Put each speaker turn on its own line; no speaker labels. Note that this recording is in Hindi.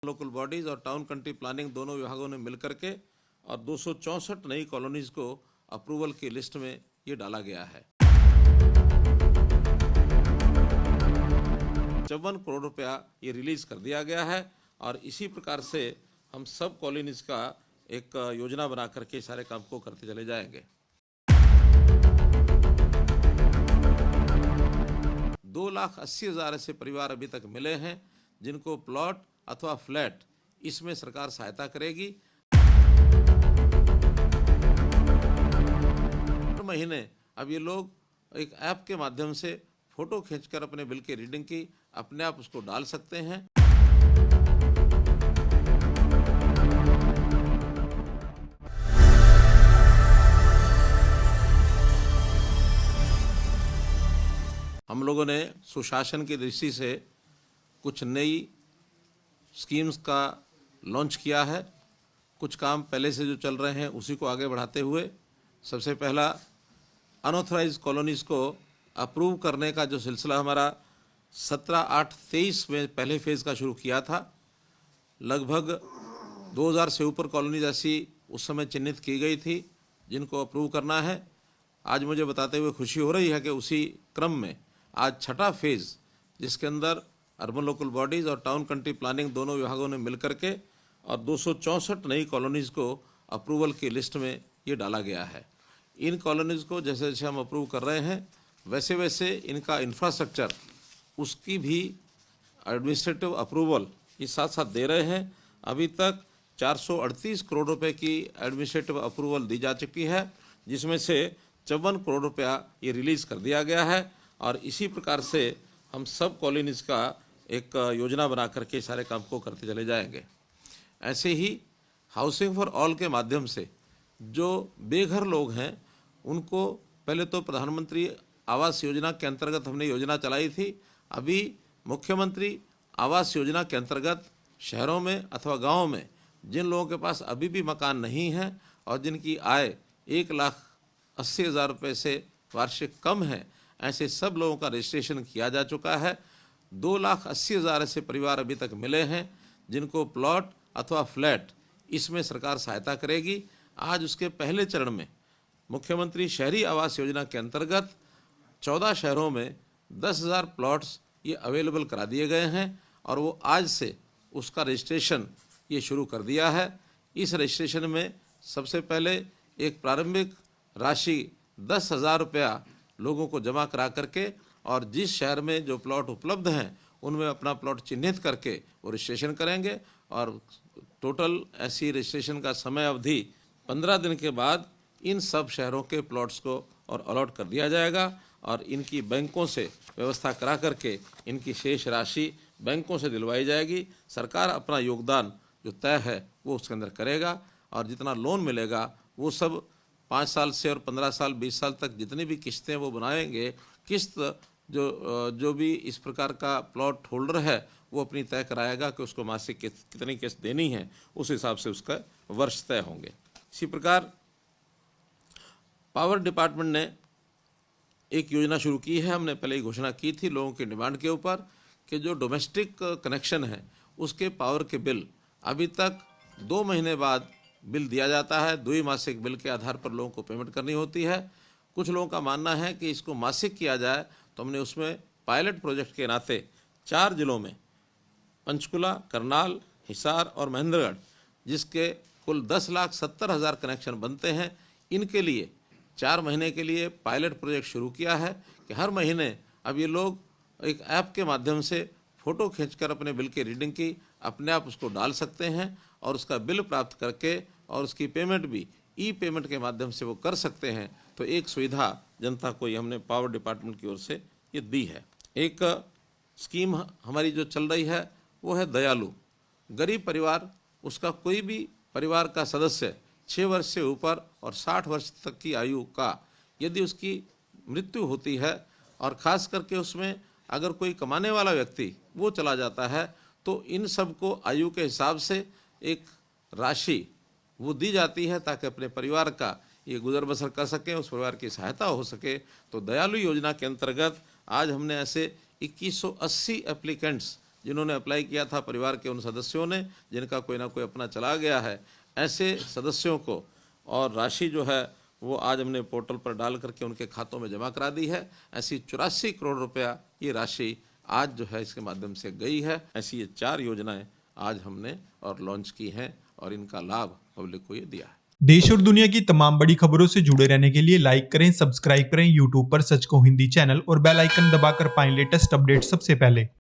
लोकल बॉडीज और टाउन कंट्री प्लानिंग दोनों विभागों ने मिलकर के और 264 नई कॉलोनीज को अप्रूवल की लिस्ट में ये डाला गया है। 54 करोड़ रुपया ये रिलीज कर दिया गया है और इसी प्रकार से हम सब कॉलोनीज का एक योजना बना करके सारे काम को करते चले जाएंगे। 2,80,000 ऐसे परिवार अभी तक मिले हैं जिनको प्लॉट अथवा फ्लैट इसमें सरकार सहायता करेगी। हर महीने अब ये लोग एक ऐप के माध्यम से फोटो खींचकर अपने बिल की रीडिंग की अपने आप उसको डाल सकते हैं। हम लोगों ने सुशासन की दृष्टि से कुछ नई स्कीम्स का लॉन्च किया है। कुछ काम पहले से जो चल रहे हैं उसी को आगे बढ़ाते हुए सबसे पहला अनऑथराइज्ड कॉलोनीज़ को अप्रूव करने का जो सिलसिला हमारा 17/8/23 में पहले फेज़ का शुरू किया था। लगभग 2000 से ऊपर कॉलोनीज ऐसी उस समय चिन्हित की गई थी जिनको अप्रूव करना है। आज मुझे बताते हुए खुशी हो रही है कि उसी क्रम में आज छठा फेज़, जिसके अंदर अर्बन लोकल बॉडीज़ और टाउन कंट्री प्लानिंग दोनों विभागों ने मिलकर के और 264 नई कॉलोनीज़ को अप्रूवल की लिस्ट में ये डाला गया है। इन कॉलोनीज़ को जैसे जैसे हम अप्रूव कर रहे हैं वैसे वैसे इनका इंफ्रास्ट्रक्चर, उसकी भी एडमिनिस्ट्रेटिव अप्रूवल ये साथ साथ दे रहे हैं। अभी तक 438 करोड़ रुपए की एडमिनिस्ट्रेटिव अप्रूवल दी जा चुकी है, जिसमें से 54 करोड़ रुपया ये रिलीज़ कर दिया गया है और इसी प्रकार से हम सब कॉलोनीज़ का एक योजना बना करके सारे काम को करते चले जाएंगे। ऐसे ही हाउसिंग फॉर ऑल के माध्यम से जो बेघर लोग हैं उनको पहले तो प्रधानमंत्री आवास योजना के अंतर्गत हमने योजना चलाई थी। अभी मुख्यमंत्री आवास योजना के अंतर्गत शहरों में अथवा गाँव में जिन लोगों के पास अभी भी मकान नहीं है और जिनकी आय 1,80,000 रुपये से वार्षिक कम है, ऐसे सब लोगों का रजिस्ट्रेशन किया जा चुका है। 2,80,000 ऐसे परिवार अभी तक मिले हैं जिनको प्लॉट अथवा फ्लैट इसमें सरकार सहायता करेगी। आज उसके पहले चरण में मुख्यमंत्री शहरी आवास योजना के अंतर्गत 14 शहरों में 10,000 प्लॉट्स ये अवेलेबल करा दिए गए हैं और वो आज से उसका रजिस्ट्रेशन ये शुरू कर दिया है। इस रजिस्ट्रेशन में सबसे पहले एक प्रारंभिक राशि 10,000 रुपया लोगों को जमा करा करके और जिस शहर में जो प्लॉट उपलब्ध हैं उनमें अपना प्लॉट चिन्हित करके वो रजिस्ट्रेशन करेंगे और टोटल ऐसी रजिस्ट्रेशन का समय अवधि 15 दिन के बाद इन सब शहरों के प्लॉट्स को और अलॉट कर दिया जाएगा और इनकी बैंकों से व्यवस्था करा करके इनकी शेष राशि बैंकों से दिलवाई जाएगी। सरकार अपना योगदान जो तय है वो उसके अंदर करेगा और जितना लोन मिलेगा वो सब 5 साल से और 15 साल 20 साल तक जितनी भी किस्तें वो बनाएंगे, किस्त जो भी इस प्रकार का प्लॉट होल्डर है वो अपनी तय कराएगा कि उसको मासिक कितनी किस्त देनी है, उस हिसाब से उसका वर्ष तय होंगे। इसी प्रकार पावर डिपार्टमेंट ने एक योजना शुरू की है। हमने पहले ही घोषणा की थी लोगों की डिमांड के ऊपर कि जो डोमेस्टिक कनेक्शन है उसके पावर के बिल अभी तक 2 महीने बाद बिल दिया जाता है। द्विमासिक बिल के आधार पर लोगों को पेमेंट करनी होती है। कुछ लोगों का मानना है कि इसको मासिक किया जाए, तो हमने उसमें पायलट प्रोजेक्ट के नाते 4 जिलों में पंचकुला, करनाल, हिसार और महेंद्रगढ़, जिसके कुल 10,70,000 कनेक्शन बनते हैं, इनके लिए 4 महीने के लिए पायलट प्रोजेक्ट शुरू किया है कि हर महीने अब ये लोग एक ऐप के माध्यम से फ़ोटो खींचकर अपने बिल की रीडिंग की अपने आप उसको डाल सकते हैं और उसका बिल प्राप्त करके और उसकी पेमेंट भी ई पेमेंट के माध्यम से वो कर सकते हैं। तो एक सुविधा जनता को ये हमने पावर डिपार्टमेंट की ओर से ये दी है। एक स्कीम हमारी जो चल रही है वो है दयालु। गरीब परिवार, उसका कोई भी परिवार का सदस्य 6 वर्ष से ऊपर और 60 वर्ष तक की आयु का यदि उसकी मृत्यु होती है और ख़ास करके उसमें अगर कोई कमाने वाला व्यक्ति वो चला जाता है, तो इन सब को आयु के हिसाब से एक राशि वो दी जाती है ताकि अपने परिवार का ये गुजर बसर कर सकें, उस परिवार की सहायता हो सके। तो दयालु योजना के अंतर्गत आज हमने ऐसे 2180 एप्लीकेंट्स जिन्होंने अप्लाई किया था परिवार के उन सदस्यों ने, जिनका कोई ना कोई अपना चला गया है, ऐसे सदस्यों को और राशि जो है वो आज हमने पोर्टल पर डाल करके उनके खातों में जमा करा दी है। ऐसी 84 करोड़ रुपया ये राशि आज जो है इसके माध्यम से गई है। ऐसी ये 4 योजनाएं आज हमने और लॉन्च की हैं और इनका लाभ पब्लिक को ये दिया है।
देश और दुनिया की तमाम बड़ी खबरों से जुड़े रहने के लिए लाइक करें, सब्सक्राइब करें यूट्यूब पर सच को हिंदी चैनल और बेल आइकन दबाकर पाएं लेटेस्ट अपडेट सबसे पहले।